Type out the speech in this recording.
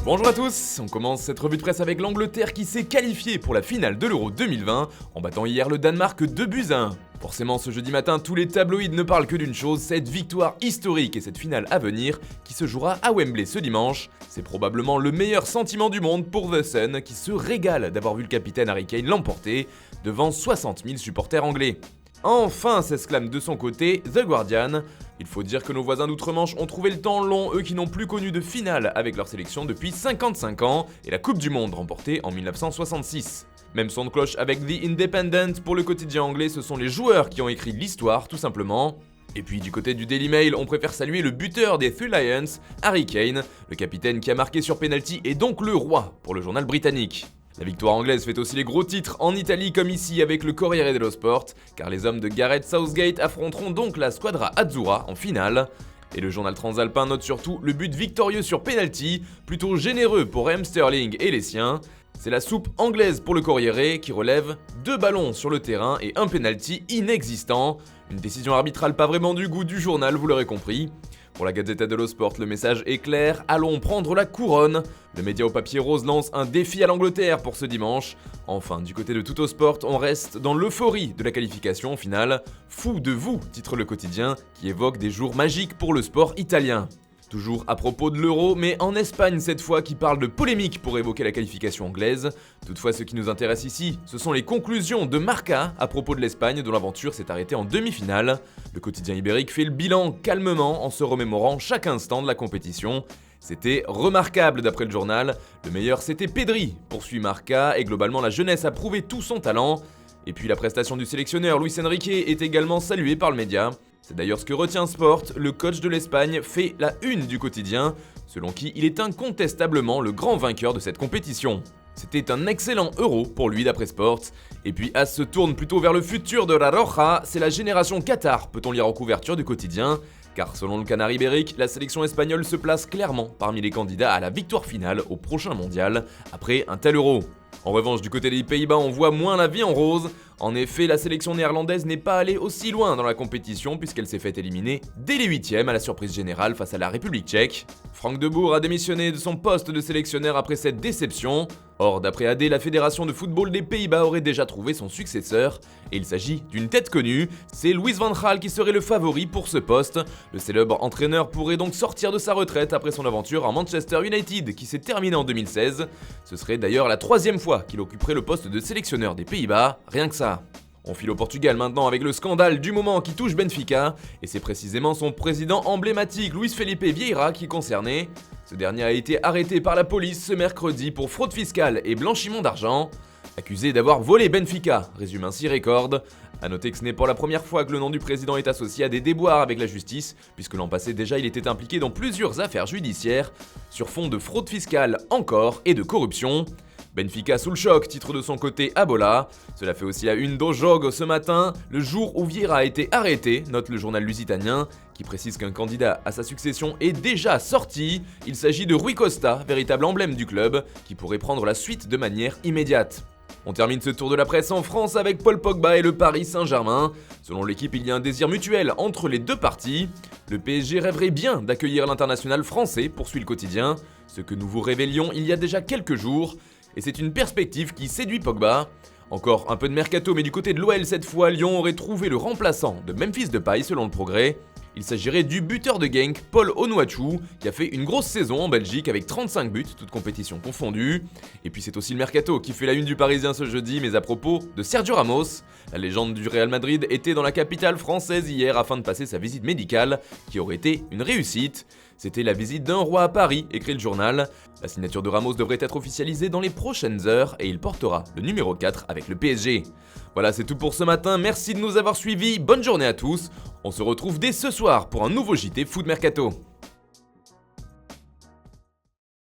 Bonjour à tous, on commence cette revue de presse avec l'Angleterre qui s'est qualifiée pour la finale de l'Euro 2020 en battant hier le Danemark 2-1. Forcément, ce jeudi matin, tous les tabloïds ne parlent que d'une chose, cette victoire historique et cette finale à venir qui se jouera à Wembley ce dimanche. C'est probablement le meilleur sentiment du monde pour The Sun qui se régale d'avoir vu le capitaine Harry Kane l'emporter devant 60 000 supporters anglais. Enfin, s'exclame de son côté The Guardian. Il faut dire que nos voisins d'outre-Manche ont trouvé le temps long, eux qui n'ont plus connu de finale avec leur sélection depuis 55 ans et la Coupe du Monde remportée en 1966. Même son de cloche avec The Independent pour le quotidien anglais, ce sont les joueurs qui ont écrit l'histoire tout simplement. Et puis du côté du Daily Mail, on préfère saluer le buteur des Three Lions, Harry Kane, le capitaine qui a marqué sur penalty et donc le roi pour le journal britannique. La victoire anglaise fait aussi les gros titres en Italie comme ici avec le Corriere dello Sport, car les hommes de Gareth Southgate affronteront donc la Squadra Azzurra en finale. Et le journal transalpin note surtout le but victorieux sur penalty, plutôt généreux pour Raheem Sterling et les siens. C'est la soupe anglaise pour le Corriere qui relève 2 ballons sur le terrain et un penalty inexistant. Une décision arbitrale pas vraiment du goût du journal, vous l'aurez compris. Pour la Gazzetta dello Sport, le message est clair, allons prendre la couronne. Le média au papier rose lance un défi à l'Angleterre pour ce dimanche. Enfin, du côté de Tuttosport, on reste dans l'euphorie de la qualification en finale. Fou de vous, titre le quotidien, qui évoque des jours magiques pour le sport italien. Toujours à propos de l'Euro, mais en Espagne cette fois qui parle de polémique pour évoquer la qualification anglaise. Toutefois, ce qui nous intéresse ici, ce sont les conclusions de Marca à propos de l'Espagne dont l'aventure s'est arrêtée en demi-finale. Le quotidien ibérique fait le bilan calmement en se remémorant chaque instant de la compétition. C'était remarquable d'après le journal. Le meilleur c'était Pedri, poursuit Marca, et globalement la jeunesse a prouvé tout son talent. Et puis la prestation du sélectionneur Luis Enrique est également saluée par le média. C'est d'ailleurs ce que retient Sport, le coach de l'Espagne fait la une du quotidien, selon qui il est incontestablement le grand vainqueur de cette compétition. C'était un excellent Euro pour lui d'après Sport. Et puis As se tourne plutôt vers le futur de la Roja, c'est la génération Qatar, peut-on lire en couverture du quotidien. Car selon le Canard ibérique, la sélection espagnole se place clairement parmi les candidats à la victoire finale au prochain mondial, après un tel Euro. En revanche, du côté des Pays-Bas, on voit moins la vie en rose. En effet, la sélection néerlandaise n'est pas allée aussi loin dans la compétition puisqu'elle s'est fait éliminer dès les 8e à la surprise générale face à la République tchèque. Frank de Boer a démissionné de son poste de sélectionneur après cette déception. Or, d'après AD, la Fédération de football des Pays-Bas aurait déjà trouvé son successeur. Et il s'agit d'une tête connue, c'est Louis van Gaal qui serait le favori pour ce poste. Le célèbre entraîneur pourrait donc sortir de sa retraite après son aventure à Manchester United qui s'est terminée en 2016. Ce serait d'ailleurs la 3e fois qu'il occuperait le poste de sélectionneur des Pays-Bas, rien que ça. On file au Portugal maintenant avec le scandale du moment qui touche Benfica, et c'est précisément son président emblématique Luís Felipe Vieira qui est concerné. Ce dernier a été arrêté par la police ce mercredi pour fraude fiscale et blanchiment d'argent. Accusé d'avoir volé Benfica, résume ainsi Record. A noter que ce n'est pas la première fois que le nom du président est associé à des déboires avec la justice, puisque l'an passé déjà il était impliqué dans plusieurs affaires judiciaires, sur fond de fraude fiscale encore et de corruption. Benfica sous le choc, titre de son côté Abola. Cela fait aussi la une d'Ojogo ce matin, le jour où Vieira a été arrêté, note le journal lusitanien, qui précise qu'un candidat à sa succession est déjà sorti. Il s'agit de Rui Costa, véritable emblème du club, qui pourrait prendre la suite de manière immédiate. On termine ce tour de la presse en France avec Paul Pogba et le Paris Saint-Germain. Selon l'équipe, il y a un désir mutuel entre les deux parties. Le PSG rêverait bien d'accueillir l'international français, poursuit le quotidien, ce que nous vous révélions il y a déjà quelques jours. Et c'est une perspective qui séduit Pogba. Encore un peu de mercato, mais du côté de l'OL cette fois, Lyon aurait trouvé le remplaçant de Memphis Depay selon le Progrès. Il s'agirait du buteur de Genk, Paul Onuachu, qui a fait une grosse saison en Belgique avec 35 buts, toutes compétitions confondues. Et puis c'est aussi le mercato qui fait la une du Parisien ce jeudi, mais à propos de Sergio Ramos. La légende du Real Madrid était dans la capitale française hier afin de passer sa visite médicale, qui aurait été une réussite. C'était la visite d'un roi à Paris, écrit le journal. La signature de Ramos devrait être officialisée dans les prochaines heures et il portera le numéro 4 avec le PSG. Voilà, c'est tout pour ce matin, merci de nous avoir suivis, bonne journée à tous. On se retrouve dès ce soir pour un nouveau JT Foot Mercato.